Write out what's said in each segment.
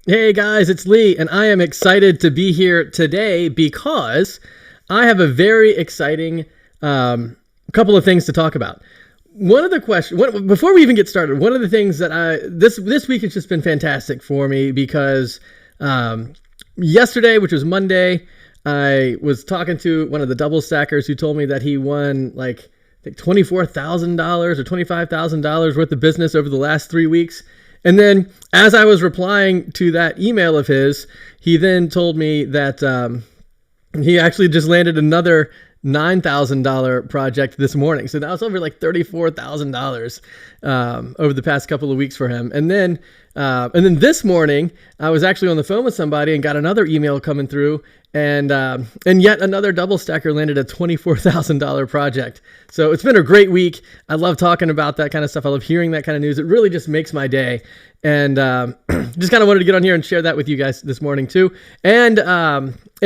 Hey guys, it's Lee, and I am excited to be here today because I have a very exciting couple of things to talk about. One of the questions, before we even get started, one of the things that this week has just been fantastic for me because yesterday, which was Monday, I was talking to one of the DoubleStackers who told me that he won like I think $24,000 or $25,000 worth of business over the last 3 weeks. And then as I was replying to that email of his, he then told me that he actually just landed another $9,000 project this morning. So that was over like $34,000 over the past couple of weeks for him. And then this morning, I was actually on the phone with somebody and got another email coming through, and yet another DoubleStacker landed a $24,000 project. So it's been a great week. I love talking about that kind of stuff. I love hearing that kind of news. It really just makes my day. And just kind of wanted to get on here and share that with you guys this morning too. And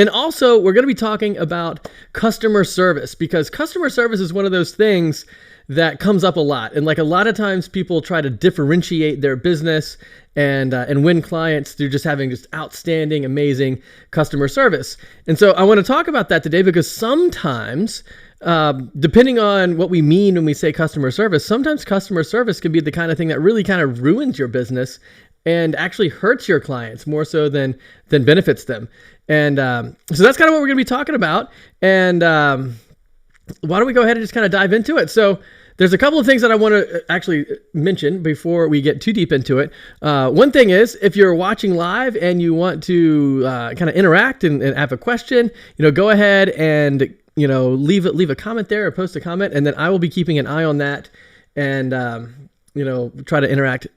also we're going to be talking about customer service, because customer service is one of those things that comes up a lot. And like a lot of times people try to differentiate their business and win clients through just having just outstanding, amazing customer service. And so I want to talk about that today because sometimes, depending on what we mean when we say customer service, sometimes customer service can be the kind of thing that really kind of ruins your business and actually hurts your clients more so than benefits them. And so that's kind of what we're going to be talking about. And why don't we go ahead and just kind of dive into it? So there's a couple of things that I want to actually mention before we get too deep into it. One thing is, if you're watching live and you want to kind of interact and have a question, go ahead and leave a comment there or post a comment, and then I will be keeping an eye on that and try to interact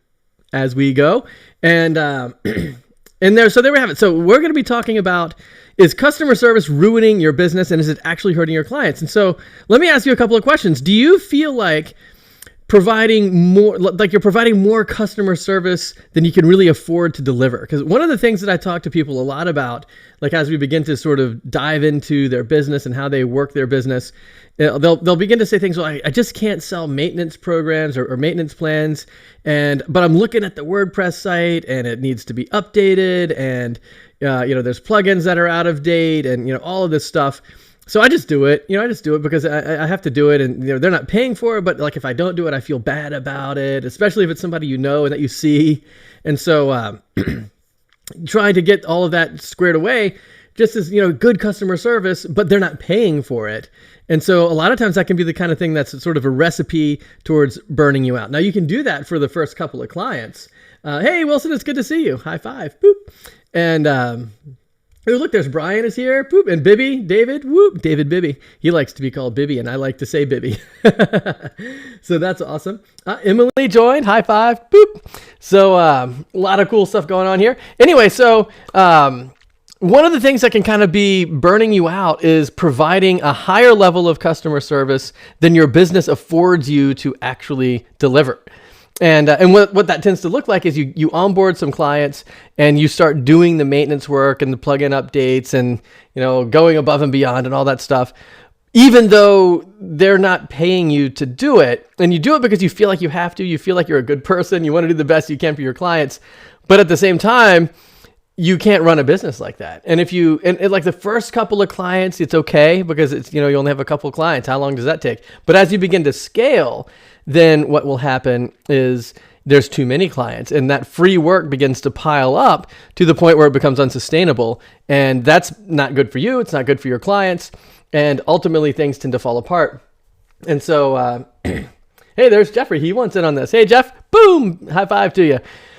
as we go. And so there we have it. So we're going to be talking about, is customer service ruining your business, and is it actually hurting your clients? And so let me ask you a couple of questions. Do you feel like you're providing more customer service than you can really afford to deliver? Because one of the things that I talk to people a lot about, like as we begin to sort of dive into their business and how they work their business, they'll begin to say things like, I just can't sell maintenance programs or maintenance plans, but I'm looking at the WordPress site and it needs to be updated, and there's plugins that are out of date, and all of this stuff. So I just do it. I just do it because I have to do it, and they're not paying for it. But like if I don't do it, I feel bad about it, especially if it's somebody and that you see. And so trying to get all of that squared away, just as good customer service, but they're not paying for it. And so a lot of times that can be the kind of thing that's sort of a recipe towards burning you out. Now you can do that for the first couple of clients. Hey Wilson, it's good to see you. High five. Boop. And oh, look, there's Brian is here. Boop. And Bibby, David. Whoop. David Bibby. He likes to be called Bibby, and I like to say Bibby. So that's awesome. Emily joined. High five. Boop. So a lot of cool stuff going on here. Anyway, so one of the things that can kind of be burning you out is providing a higher level of customer service than your business affords you to actually deliver. And what that tends to look like is you onboard some clients and you start doing the maintenance work and the plugin updates and going above and beyond and all that stuff, even though they're not paying you to do it. And you do it because you feel like you have to. You feel like you're a good person. You want to do the best you can for your clients, but at the same time, you can't run a business like that. And if you like the first couple of clients, it's okay because it's you only have a couple of clients. How long does that take? But as you begin to scale, then what will happen is there's too many clients, and that free work begins to pile up to the point where it becomes unsustainable. And that's not good for you. It's not good for your clients. And ultimately things tend to fall apart. And so, hey, there's Jeffrey. He wants in on this. Hey, Jeff, boom, high five to you.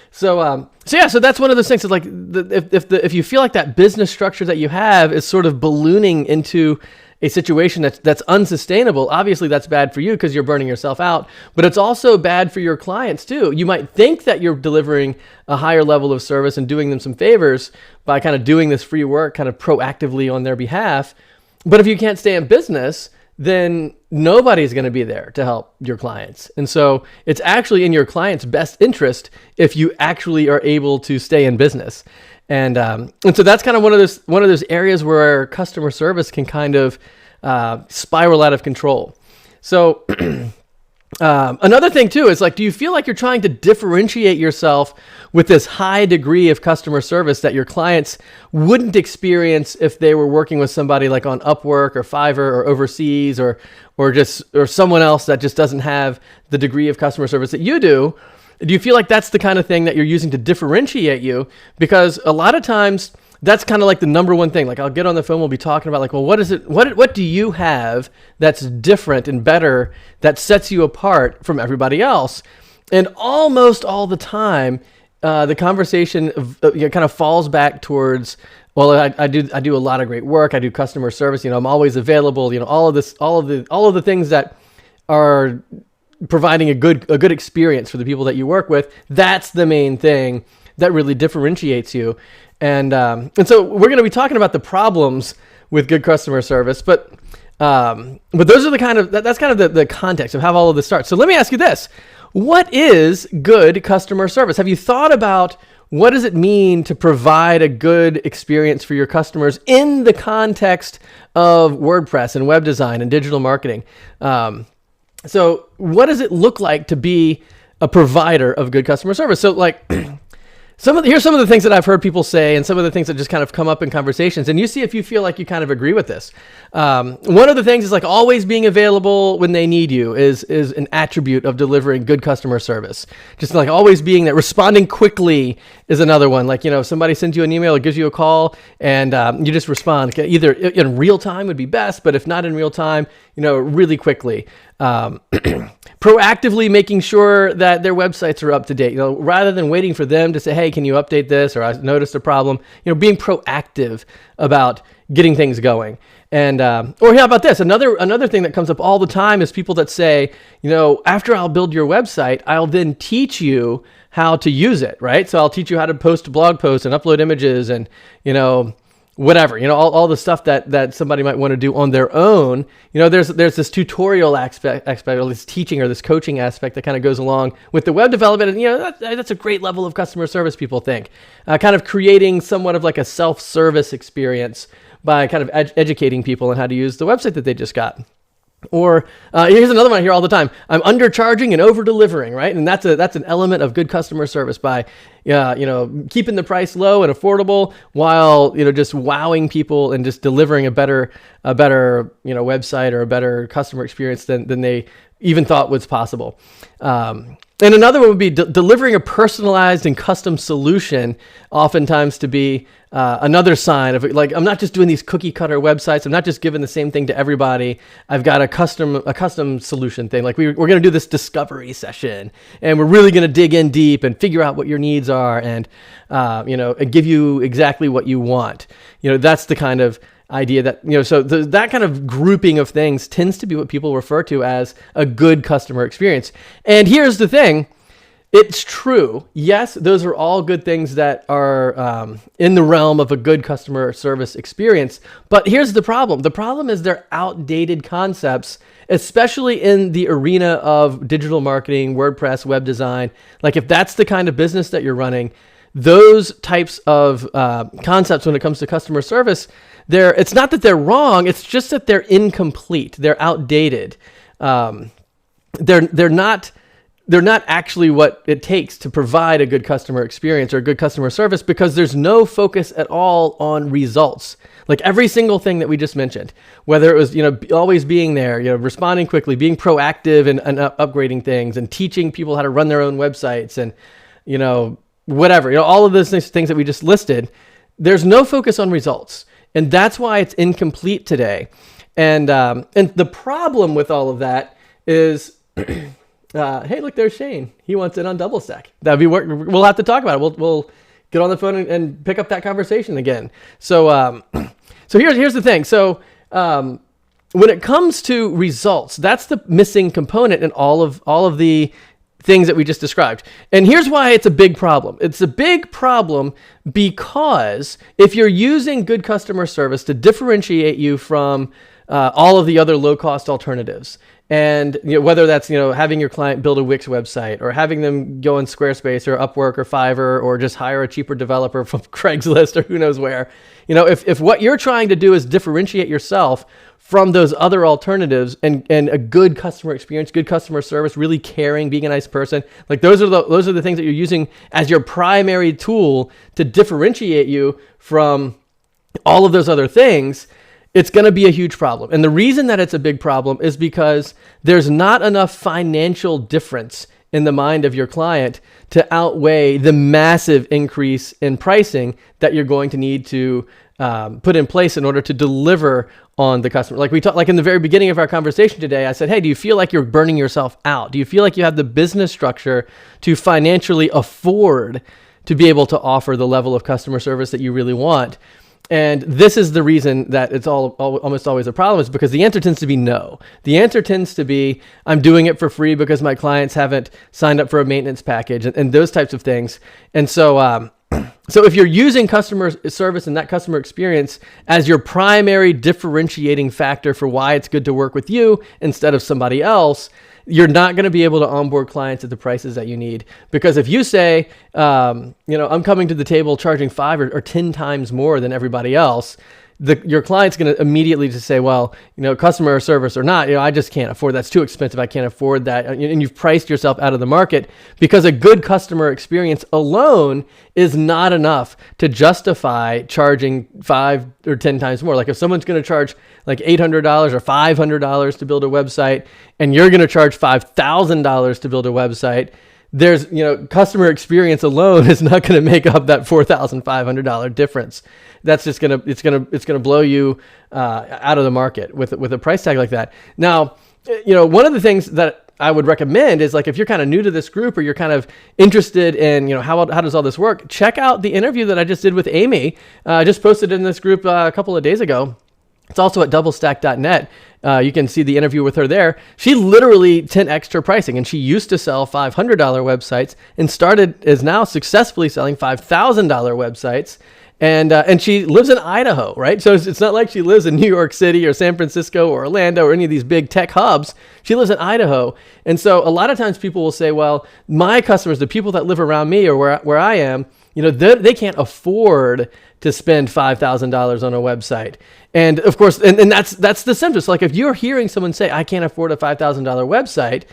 So that's one of those things. It's like if you feel like that business structure that you have is sort of ballooning into a situation that's unsustainable, obviously that's bad for you because you're burning yourself out, but it's also bad for your clients too. You might think that you're delivering a higher level of service and doing them some favors by kind of doing this free work kind of proactively on their behalf, but if you can't stay in business, then nobody's going to be there to help your clients. And so it's actually in your client's best interest if you actually are able to stay in business. And so that's kind of one of those areas where customer service can kind of spiral out of control. So Another thing too is like, do you feel like you're trying to differentiate yourself with this high degree of customer service that your clients wouldn't experience if they were working with somebody like on Upwork or Fiverr or overseas or someone else that just doesn't have the degree of customer service that you do? Do you feel like that's the kind of thing that you're using to differentiate you? Because a lot of times that's kind of like the number one thing. Like I'll get on the phone, we'll be talking about like, well, what is it? What do you have that's different and better that sets you apart from everybody else? And almost all the time, the conversation kind of falls back towards, well, I do a lot of great work. I do customer service. I'm always available. All of the things that are providing a good experience for the people that you work with. That's the main thing that really differentiates you. And so we're going to be talking about the problems with good customer service, but those are that's kind of the context of how all of this starts. So let me ask you this: what is good customer service? Have you thought about what does it mean to provide a good experience for your customers in the context of WordPress and web design and digital marketing? So what does it look like to be a provider of good customer service? So like here's some of the things that I've heard people say and some of the things that just kind of come up in conversations, and you see if you feel like you kind of agree with this. One of the things is like always being available when they need you is an attribute of delivering good customer service. Just like always being there. Responding quickly is another one. Like, somebody sends you an email or gives you a call and you just respond. Either in real time would be best, but if not in real time, really quickly. Proactively making sure that their websites are up to date, rather than waiting for them to say, hey, can you update this? Or I noticed a problem, being proactive about getting things going. And, or how about this? Another thing that comes up all the time is people that say, after I'll build your website, I'll then teach you how to use it, right? So I'll teach you how to post blog posts and upload images and, whatever, all the stuff that somebody might want to do on their own. There's this tutorial aspect or this teaching or this coaching aspect that kind of goes along with the web development. And, that's a great level of customer service, people think. Kind of creating somewhat of like a self-service experience by kind of educating people on how to use the website that they just got. Or here's another one I hear all the time: I'm undercharging and over delivering, right? And that's an element of good customer service by, keeping the price low and affordable while just wowing people and just delivering a better website or a better customer experience than they even thought was possible. And another one would be delivering a personalized and custom solution, oftentimes to be another sign of like, I'm not just doing these cookie cutter websites. I'm not just giving the same thing to everybody. I've got a custom solution thing. Like we're going to do this discovery session, and we're really going to dig in deep and figure out what your needs are, and and give you exactly what you want. That's the kind of idea that, so that kind of grouping of things tends to be what people refer to as a good customer experience. And here's the thing. It's true. Yes, those are all good things that are in the realm of a good customer service experience. But here's the problem. The problem is they're outdated concepts, especially in the arena of digital marketing, WordPress, web design. Like if that's the kind of business that you're running, those types of concepts when it comes to customer service, it's not that they're wrong. It's just that they're incomplete. They're outdated. They're not actually what it takes to provide a good customer experience or a good customer service, because there's no focus at all on results. Like every single thing that we just mentioned, whether it was, always being there, responding quickly, being proactive and upgrading things and teaching people how to run their own websites and, whatever, all of those things that we just listed, there's no focus on results. And that's why it's incomplete today. And the problem with all of that is, hey, look, there's Shane. He wants it on DoubleStack. We'll have to talk about it. We'll get on the phone and pick up that conversation again. So here's the thing. So when it comes to results, that's the missing component in all of the things that we just described. And here's why it's a big problem. It's a big problem because if you're using good customer service to differentiate you from all of the other low-cost alternatives, and whether that's having your client build a Wix website or having them go on Squarespace or Upwork or Fiverr or just hire a cheaper developer from Craigslist or who knows where, if what you're trying to do is differentiate yourself from those other alternatives and a good customer experience, good customer service, really caring, being a nice person. Like those are the things that you're using as your primary tool to differentiate you from all of those other things. It's going to be a huge problem. And the reason that it's a big problem is because there's not enough financial difference in the mind of your client to outweigh the massive increase in pricing that you're going to need to put in place in order to deliver on the customer. Like we talked, like in the very beginning of our conversation today, I said, hey, do you feel like you're burning yourself out? Do you feel like you have the business structure to financially afford to be able to offer the level of customer service that you really want? And this is the reason that it's almost always a problem, is because the answer tends to be no. The answer tends to be, I'm doing it for free because my clients haven't signed up for a maintenance package and those types of things. And so, so if you're using customer service and that customer experience as your primary differentiating factor for why it's good to work with you instead of somebody else, you're not going to be able to onboard clients at the prices that you need. Because if you say, I'm coming to the table charging 5 or 10 times more than everybody else, your client's going to immediately just say, well, customer service or not, I just can't afford, that's too expensive, I can't afford that. And you've priced yourself out of the market because a good customer experience alone is not enough to justify charging 5 or 10 times more. Like if someone's going to charge like $800 or $500 to build a website, and you're going to charge $5,000 to build a website, there's, customer experience alone is not going to make up that $4,500 difference. That's just it's going to blow you out of the market with a price tag like that. Now, one of the things that I would recommend is, like, if you're kind of new to this group or you're kind of interested in, how does all this work? Check out the interview that I just did with Amy. I just posted in this group a couple of days ago. It's also at doublestack.net. You can see the interview with her there. She literally 10x'd her pricing, and she used to sell $500 websites and is now successfully selling $5,000 websites. And she lives in Idaho, right? So it's not like she lives in New York City or San Francisco or Orlando or any of these big tech hubs. She lives in Idaho. And so a lot of times people will say, well, my customers, the people that live around me or where I am, they can't afford to spend $5,000 on a website. And of course, and that's the symptom. So like if you're hearing someone say, I can't afford a $5,000 website,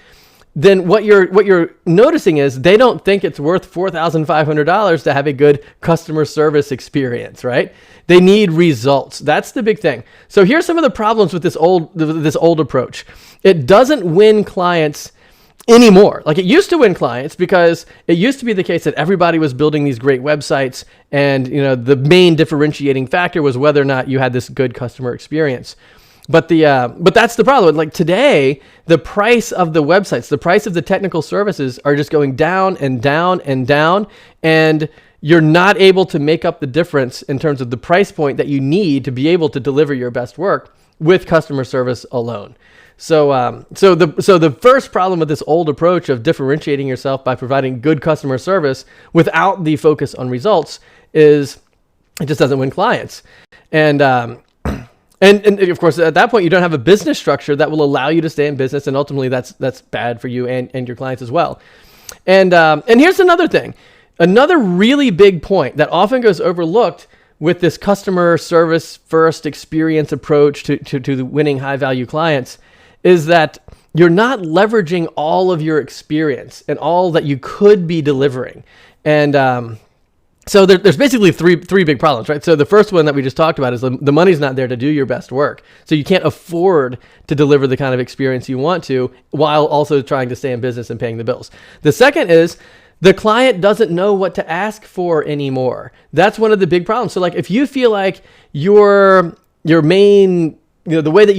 then what you're noticing is they don't think it's worth $4,500 to have a good customer service experience, right? They need results. That's the big thing. So here's some of the problems with this old approach. It doesn't win clients anymore. Like it used to win clients because it used to be the case that everybody was building these great websites, and the main differentiating factor was whether or not you had this good customer experience. But that's the problem. Like today, the price of the websites, the price of the technical services are just going down and down and down, and you're not able to make up the difference in terms of the price point that you need to be able to deliver your best work with customer service alone. So the first problem with this old approach of differentiating yourself by providing good customer service without the focus on results is it just doesn't win clients. And of course, at that point, you don't have a business structure that will allow you to stay in business, and ultimately, that's bad for you and your clients as well. And here's another thing, another really big point that often goes overlooked with this customer service first experience approach to winning high value clients is that you're not leveraging all of your experience and all that you could be delivering. And so there's basically three big problems, right? So the first one that we just talked about is the money's not there to do your best work. So you can't afford to deliver the kind of experience you want to while also trying to stay in business and paying the bills. The second is the client doesn't know what to ask for anymore. That's one of the big problems. So like if you feel like your main, the way that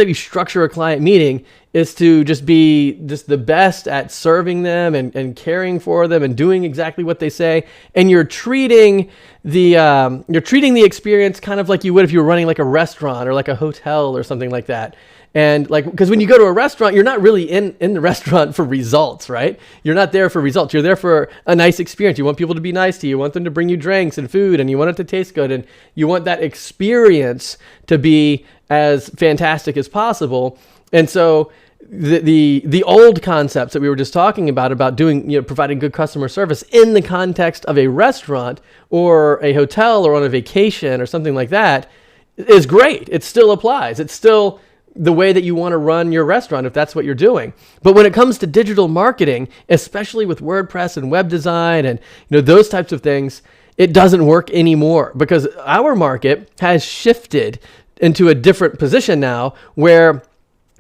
you structure a client meeting is to just be the best at serving them and caring for them and doing exactly what they say, and you're treating the experience kind of like you would if you were running like a restaurant or like a hotel or something like that. And like, because when you go to a restaurant, you're not really in the restaurant for results, right? You're not there for results. You're there for a nice experience. You want people to be nice to you. You want them to bring you drinks and food, and you want it to taste good. And you want that experience to be as fantastic as possible. And so the old concepts that we were just talking about doing, providing good customer service in the context of a restaurant or a hotel or on a vacation or something like that, is great. It still applies. It's still the way that you want to run your restaurant if that's what you're doing. But when it comes to digital marketing, especially with WordPress and web design and those types of things, it doesn't work anymore because our market has shifted into a different position now where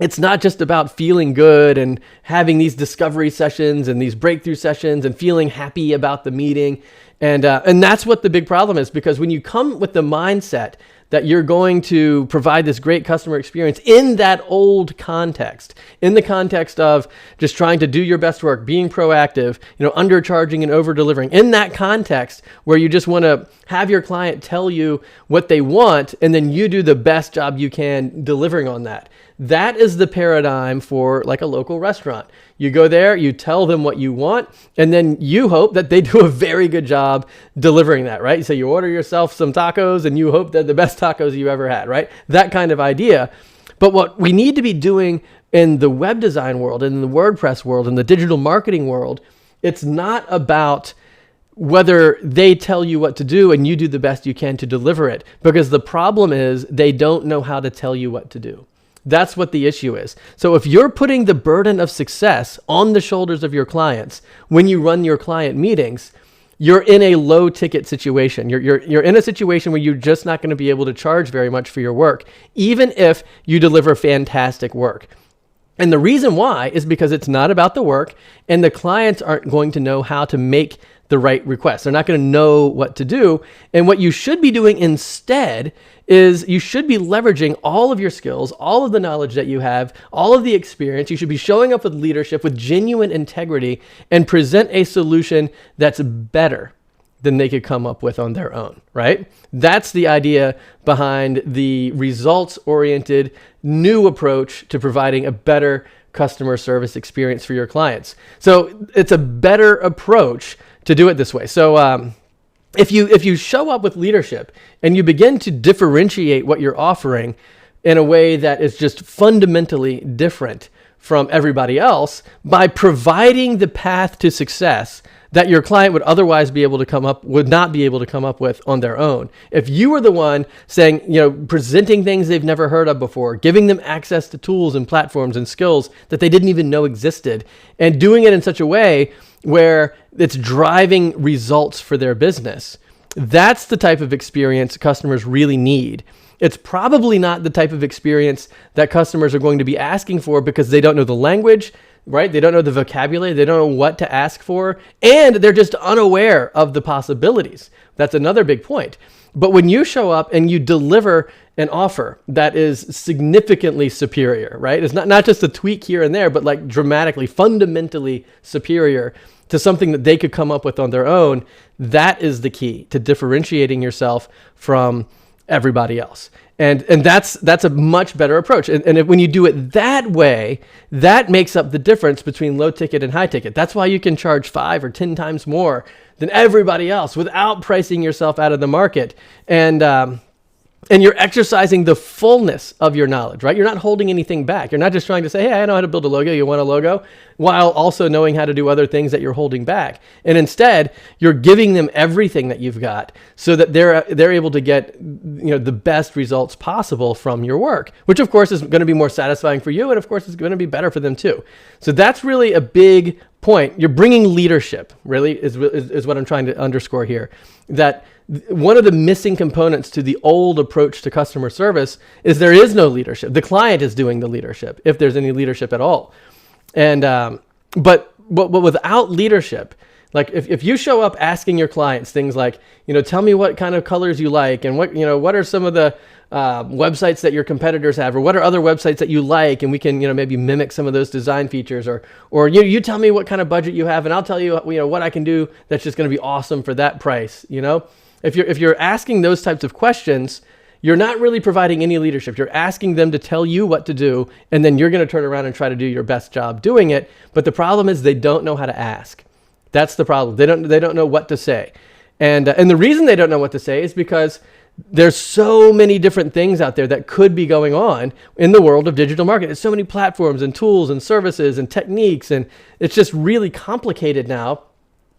it's not just about feeling good and having these discovery sessions and these breakthrough sessions and feeling happy about the meeting. And that's what the big problem is, because when you come with the mindset that you're going to provide this great customer experience in that old context, in the context of just trying to do your best work, being proactive, undercharging and over-delivering, in that context where you just want to have your client tell you what they want and then you do the best job you can delivering on that. That is the paradigm for like a local restaurant. You go there, you tell them what you want, and then you hope that they do a very good job delivering that, right? So you order yourself some tacos and you hope they're the best tacos you ever had, right? That kind of idea. But what we need to be doing in the web design world, in the WordPress world, in the digital marketing world, it's not about whether they tell you what to do and you do the best you can to deliver it, because the problem is they don't know how to tell you what to do. That's what the issue is. So if you're putting the burden of success on the shoulders of your clients when you run your client meetings, you're in a low ticket situation. You're in a situation where you're just not going to be able to charge very much for your work, even if you deliver fantastic work. And the reason why is because it's not about the work, and the clients aren't going to know how to make the right requests. They're not going to know what to do. And what you should be doing instead is you should be leveraging all of your skills, all of the knowledge that you have, all of the experience. You should be showing up with leadership, with genuine integrity, and present a solution that's better than they could come up with on their own, right? That's the idea behind the results-oriented new approach to providing a better customer service experience for your clients. So it's a better approach to do it this way. So if you show up with leadership and you begin to differentiate what you're offering in a way that is just fundamentally different from everybody else by providing the path to success that your client would otherwise would not be able to come up with on their own. If you were the one saying, presenting things they've never heard of before, giving them access to tools and platforms and skills that they didn't even know existed, and doing it in such a way where it's driving results for their business, that's the type of experience customers really need. It's probably not the type of experience that customers are going to be asking for because they don't know the language, right? They don't know the vocabulary. They don't know what to ask for, and they're just unaware of the possibilities. That's another big point. But when you show up and you deliver an offer that is significantly superior, right? It's not just a tweak here and there, but like dramatically, fundamentally superior to something that they could come up with on their own. That is the key to differentiating yourself from everybody else. And that's a much better approach. And when you do it that way, that makes up the difference between low ticket and high ticket. That's why you can charge 5 or 10 times more than everybody else without pricing yourself out of the market. And you're exercising the fullness of your knowledge, right? You're not holding anything back. You're not just trying to say, hey, I know how to build a logo. You want a logo? While also knowing how to do other things that you're holding back. And instead, you're giving them everything that you've got so that they're able to get the best results possible from your work, which of course is going to be more satisfying for you. And of course, it's going to be better for them too. So that's really a big point. You're bringing leadership, really, is what I'm trying to underscore here. That one of the missing components to the old approach to customer service is there is no leadership. The client is doing the leadership, if there's any leadership at all. And but without leadership, like if you show up asking your clients things like, tell me what kind of colors you like, and what are some of the websites that your competitors have, or what are other websites that you like, and we can maybe mimic some of those design features, or you tell me what kind of budget you have, and I'll tell you what I can do that's just going to be awesome for that price. If you're asking those types of questions, you're not really providing any leadership. You're asking them to tell you what to do, and then you're going to turn around and try to do your best job doing it. But the problem is they don't know how to ask. That's the problem. They don't know what to say. And the reason they don't know what to say is because there's so many different things out there that could be going on in the world of digital marketing. There's so many platforms and tools and services and techniques, and it's just really complicated now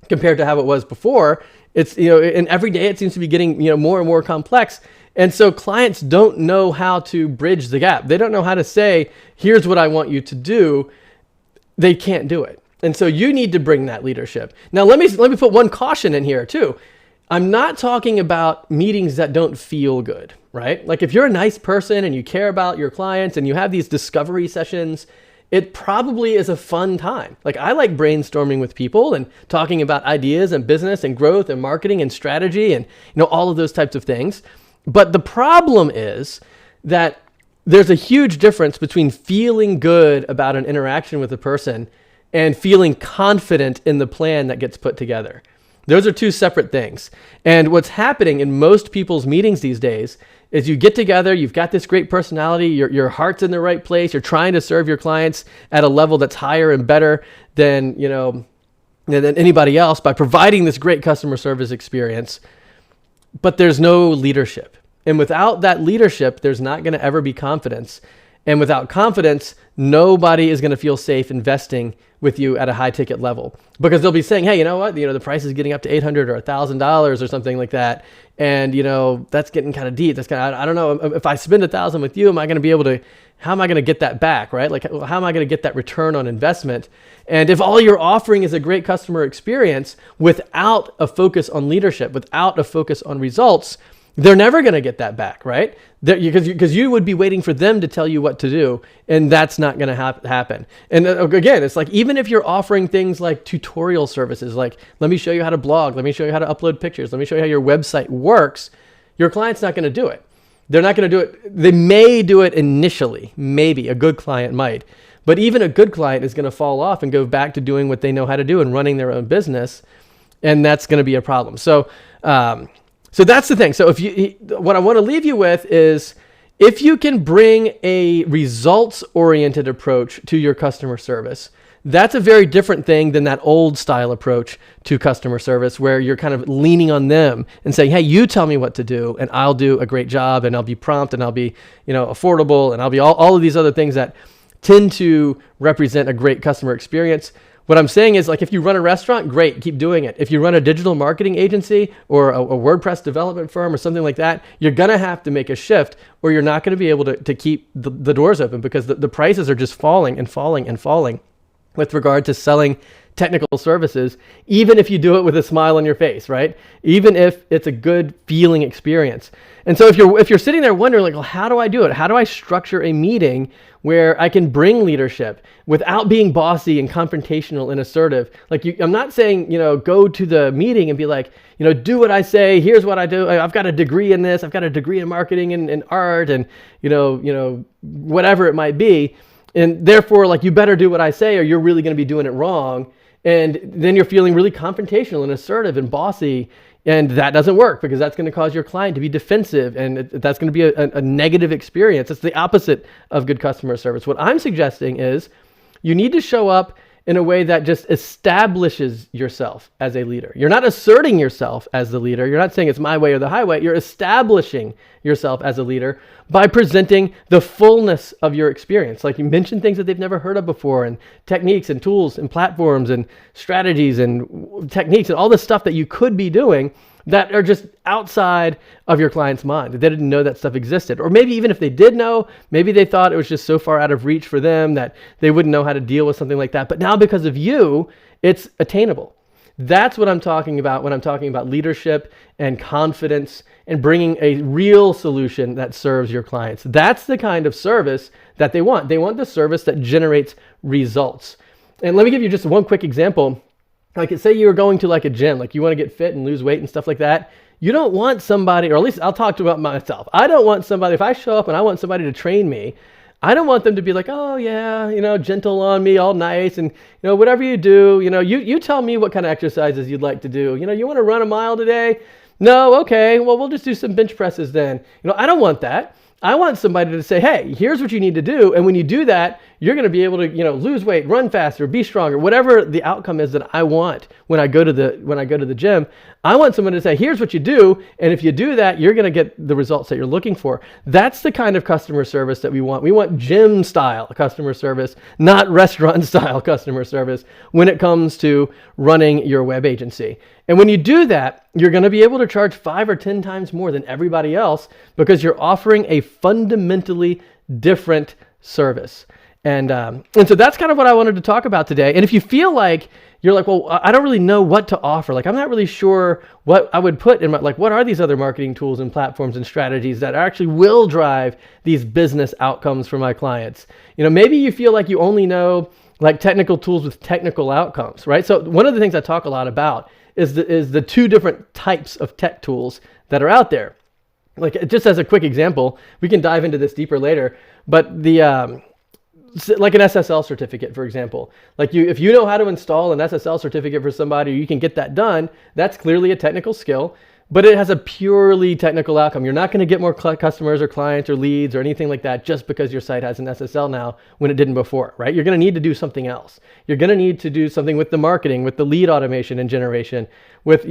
compared to how it was before. It's, and every day it seems to be getting, more and more complex. And so clients don't know how to bridge the gap. They don't know how to say, here's what I want you to do. They can't do it. And so you need to bring that leadership. Now, let me put one caution in here too. I'm not talking about meetings that don't feel good, right? Like if you're a nice person and you care about your clients and you have these discovery sessions, it probably is a fun time. Like I like brainstorming with people and talking about ideas and business and growth and marketing and strategy and all of those types of things. But the problem is that there's a huge difference between feeling good about an interaction with a person and feeling confident in the plan that gets put together. Those are two separate things. And what's happening in most people's meetings these days is you get together, you've got this great personality, your heart's in the right place, you're trying to serve your clients at a level that's higher and better than anybody else by providing this great customer service experience, but there's no leadership. And without that leadership, there's not going to ever be confidence. And without confidence, nobody is going to feel safe investing with you at a high ticket level, because they'll be saying, hey, you know what? The price is getting up to $800 or $1,000 or something like that. And, that's getting kind of deep. That's kind of, I don't know, if I spend $1,000 with you, how am I going to get that back, right? Like, how am I going to get that return on investment? And if all you're offering is a great customer experience without a focus on leadership, without a focus on results, they're never going to get that back, right? Because you would be waiting for them to tell you what to do, and that's not going to happen. And again, it's like, even if you're offering things like tutorial services, like, let me show you how to blog, let me show you how to upload pictures, let me show you how your website works, your client's not going to do it. They're not going to do it. They may do it initially. Maybe a good client might. But even a good client is going to fall off and go back to doing what they know how to do and running their own business, and that's going to be a problem. So that's the thing. So what I want to leave you with is, if you can bring a results-oriented approach to your customer service, that's a very different thing than that old style approach to customer service where you're kind of leaning on them and saying, hey, you tell me what to do and I'll do a great job and I'll be prompt and I'll be, affordable and I'll be all of these other things that tend to represent a great customer experience. What I'm saying is, like, if you run a restaurant, great, keep doing it. If you run a digital marketing agency or a WordPress development firm or something like that, you're going to have to make a shift, or you're not going to be able to keep the doors open, because the prices are just falling and falling and falling with regard to selling technical services, even if you do it with a smile on your face, right? Even if it's a good feeling experience. And so if you're sitting there wondering, like, well, how do I do it? How do I structure a meeting where I can bring leadership without being bossy and confrontational and assertive? Like, I'm not saying, go to the meeting and be like, do what I say. Here's what I do. I've got a degree in this. I've got a degree in marketing and art and, whatever it might be. And therefore, like, you better do what I say or you're really going to be doing it wrong. And then you're feeling really confrontational and assertive and bossy. And that doesn't work, because that's going to cause your client to be defensive, and that's going to be a negative experience. It's the opposite of good customer service. What I'm suggesting is you need to show up in a way that just establishes yourself as a leader. You're not asserting yourself as the leader. You're not saying it's my way or the highway. You're establishing yourself as a leader by presenting the fullness of your experience. Like, you mentioned things that they've never heard of before, and techniques and tools and platforms and strategies and techniques and all the stuff that you could be doing that are just outside of your client's mind. They didn't know that stuff existed. Or maybe even if they did know, maybe they thought it was just so far out of reach for them that they wouldn't know how to deal with something like that. But now, because of you, it's attainable. That's what I'm talking about when I'm talking about leadership and confidence and bringing a real solution that serves your clients. That's the kind of service that they want. They want the service that generates results. And let me give you just one quick example. Like, say you're going to like a gym, like you want to get fit and lose weight and stuff like that. You don't want somebody, or at least I'll talk about myself. I don't want somebody, if I show up and I want somebody to train me, I don't want them to be like, oh yeah, gentle on me, all nice, and whatever you do, you tell me what kind of exercises you'd like to do. You want to run a mile today? No, okay, well, we'll just do some bench presses then. I don't want that. I want somebody to say, hey, here's what you need to do. And when you do that, you're going to be able to, lose weight, run faster, be stronger, whatever the outcome is that I want when I go to the gym. I want someone to say, here's what you do, and if you do that, you're going to get the results that you're looking for. That's the kind of customer service that we want. We want gym style customer service, not restaurant style customer service when it comes to running your web agency. And when you do that, you're going to be able to charge 5 or 10 times more than everybody else because you're offering a fundamentally different service. And so that's kind of what I wanted to talk about today. And if you feel like you're like, well, I don't really know what to offer. Like, I'm not really sure what I would put in my, like, what are these other marketing tools and platforms and strategies that actually will drive these business outcomes for my clients? Maybe you feel like you only know like technical tools with technical outcomes, right? So one of the things I talk a lot about is the 2 different types of tech tools that are out there. Like, just as a quick example, we can dive into this deeper later, but like an SSL certificate, for example. Like, if you know how to install an SSL certificate for somebody, or you can get that done, that's clearly a technical skill, but it has a purely technical outcome. You're not going to get more customers or clients or leads or anything like that just because your site has an SSL now when it didn't before, right? You're going to need to do something else. You're going to need to do something with the marketing, with the lead automation and generation, with,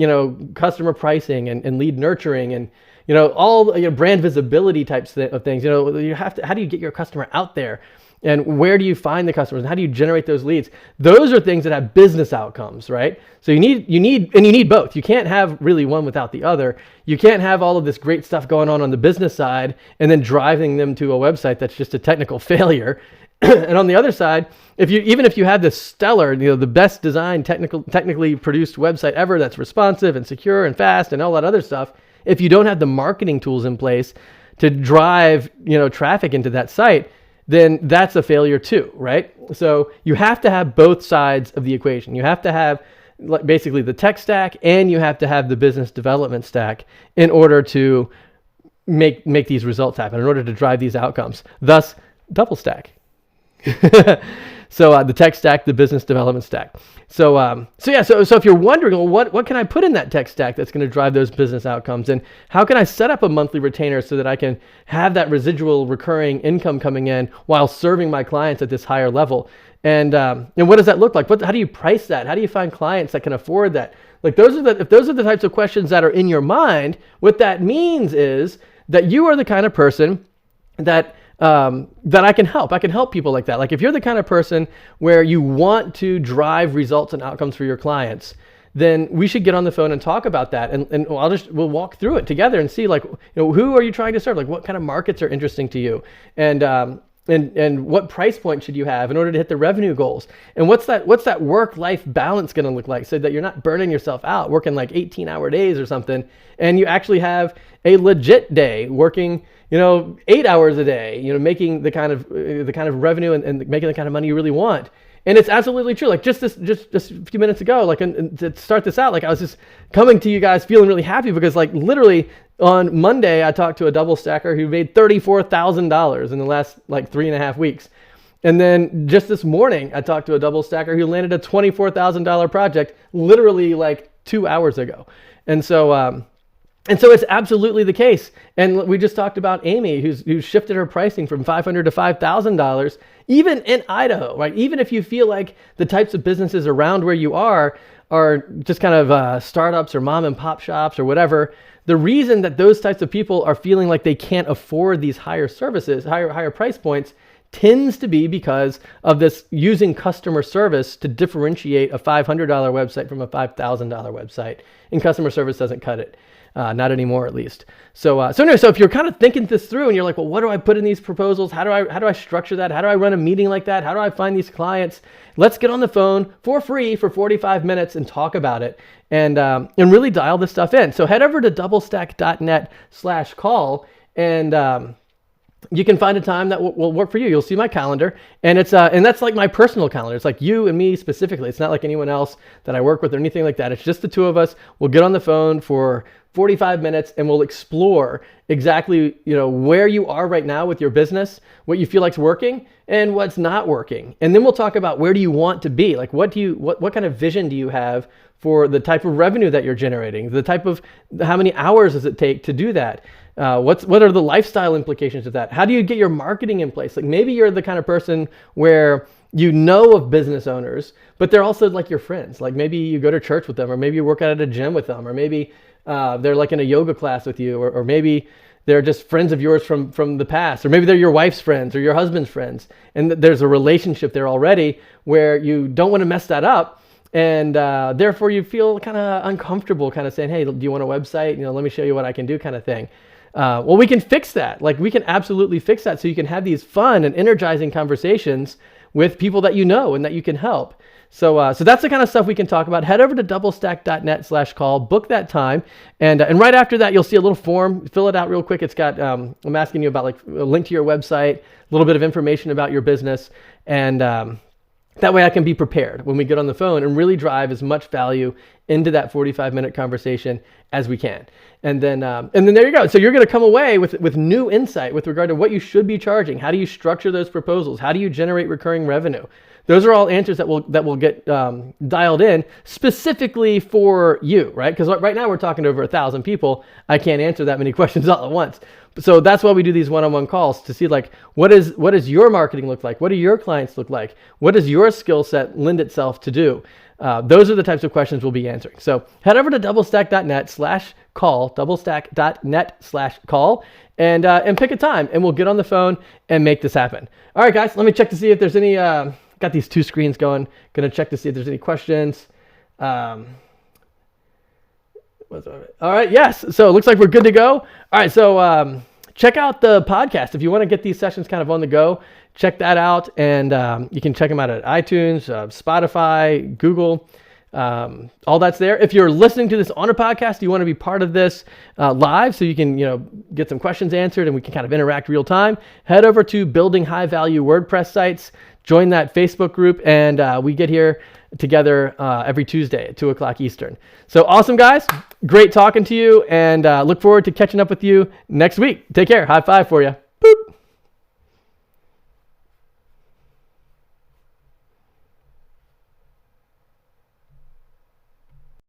customer pricing and lead nurturing and, all brand visibility types of things. You have to, how do you get your customer out there? And where do you find the customers? And how do you generate those leads? Those are things that have business outcomes, right? So you need both. You can't have really one without the other. You can't have all of this great stuff going on the business side and then driving them to a website that's just a technical failure. And on the other side, even if you have this stellar, the best designed, technically produced website ever that's responsive and secure and fast and all that other stuff, if you don't have the marketing tools in place to drive, traffic into that site, then that's a failure too, right? So you have to have both sides of the equation. You have to have basically the tech stack and you have to have the business development stack in order to make these results happen, in order to drive these outcomes. Thus, DoubleStack. So the tech stack, the business development stack. So if you're wondering, well, what can I put in that tech stack that's going to drive those business outcomes, and how can I set up a monthly retainer so that I can have that residual recurring income coming in while serving my clients at this higher level? And what does that look like? How do you price that? How do you find clients that can afford that? Like, if those are the types of questions that are in your mind, what that means is that you are the kind of person that I can help. I can help people like that. Like, if you're the kind of person where you want to drive results and outcomes for your clients, then we should get on the phone and talk about that. And we'll walk through it together and see, like, who are you trying to serve? Like, what kind of markets are interesting to you? And what price point should you have in order to hit the revenue goals? And what's that work-life balance going to look like, so that you're not burning yourself out working like 18-hour days or something, and you actually have a legit day working 8 hours a day, making the kind of revenue and making the kind of money you really want. And it's absolutely true. Like, just a few minutes ago, like, and to start this out, like, I was just coming to you guys feeling really happy because, like, literally on Monday, I talked to a double stacker who made $34,000 in the last like 3.5 weeks. And then just this morning, I talked to a double stacker who landed a $24,000 project literally like 2 hours ago. And so it's absolutely the case. And we just talked about Amy, who's shifted her pricing from $500 to $5,000, even in Idaho, right? Even if you feel like the types of businesses around where you are just kind of startups or mom and pop shops or whatever, the reason that those types of people are feeling like they can't afford these higher services, higher price points, tends to be because of this using customer service to differentiate a $500 website from a $5,000 website. And customer service doesn't cut it. Not anymore, at least. So if you're kind of thinking this through and you're like, well, what do I put in these proposals? How do I structure that? How do I run a meeting like that? How do I find these clients? Let's get on the phone for free for 45 minutes and talk about it and really dial this stuff in. So head over to doublestack.net/call and you can find a time that will work for you. You'll see my calendar, and that's like my personal calendar. It's like you and me specifically. It's not like anyone else that I work with or anything like that. It's just the two of us. We'll get on the phone for 45 minutes and we'll explore exactly, where you are right now with your business, what you feel like's working and what's not working. And then we'll talk about where do you want to be? Like, what kind of vision do you have for the type of revenue that you're generating? The type of, how many hours does it take to do that? What are the lifestyle implications of that? How do you get your marketing in place? Like maybe you're the kind of person where you know of business owners, but they're also like your friends. Like maybe you go to church with them, or maybe you work out at a gym with them, or maybe they're like in a yoga class with you, or maybe they're just friends of yours from the past, or maybe they're your wife's friends or your husband's friends. And there's a relationship there already where you don't want to mess that up. And therefore you feel kind of uncomfortable kind of saying, hey, do you want a website? Let me show you what I can do kind of thing. Well, we can fix that. Like we can absolutely fix that so you can have these fun and energizing conversations with people that you know and that you can help. So that's the kind of stuff we can talk about. Head over to doublestack.net/call, book that time. And right after that, you'll see a little form. Fill it out real quick. It's got, I'm asking you about like a link to your website, a little bit of information about your business. And that way I can be prepared when we get on the phone and really drive as much value into that 45-minute conversation as we can. And then there you go. So you're going to come away with new insight with regard to what you should be charging. How do you structure those proposals? How do you generate recurring revenue? Those are all answers that will get dialed in specifically for you, right? Because right now we're talking to over 1,000 people. I can't answer that many questions all at once. So that's why we do these one-on-one calls to see like what does your marketing look like? What do your clients look like? What does your skill set lend itself to do? Those are the types of questions we'll be answering. So head over to doublestack.net/call, doublestack.net/call, and pick a time, and we'll get on the phone and make this happen. All right, guys, let me check to see if there's any. Got these two screens going. Gonna check to see if there's any questions. All right, yes. So it looks like we're good to go. All right, so check out the podcast if you want to get these sessions kind of on the go. Check that out, and you can check them out at iTunes, Spotify, Google. All that's there. If you're listening to this on a podcast, you want to be part of this live so you can get some questions answered and we can kind of interact real time, head over to Building High Value WordPress Sites, join that Facebook group, and we get here together every Tuesday at 2 o'clock Eastern. So awesome, guys. Great talking to you, and look forward to catching up with you next week. Take care. High five for you.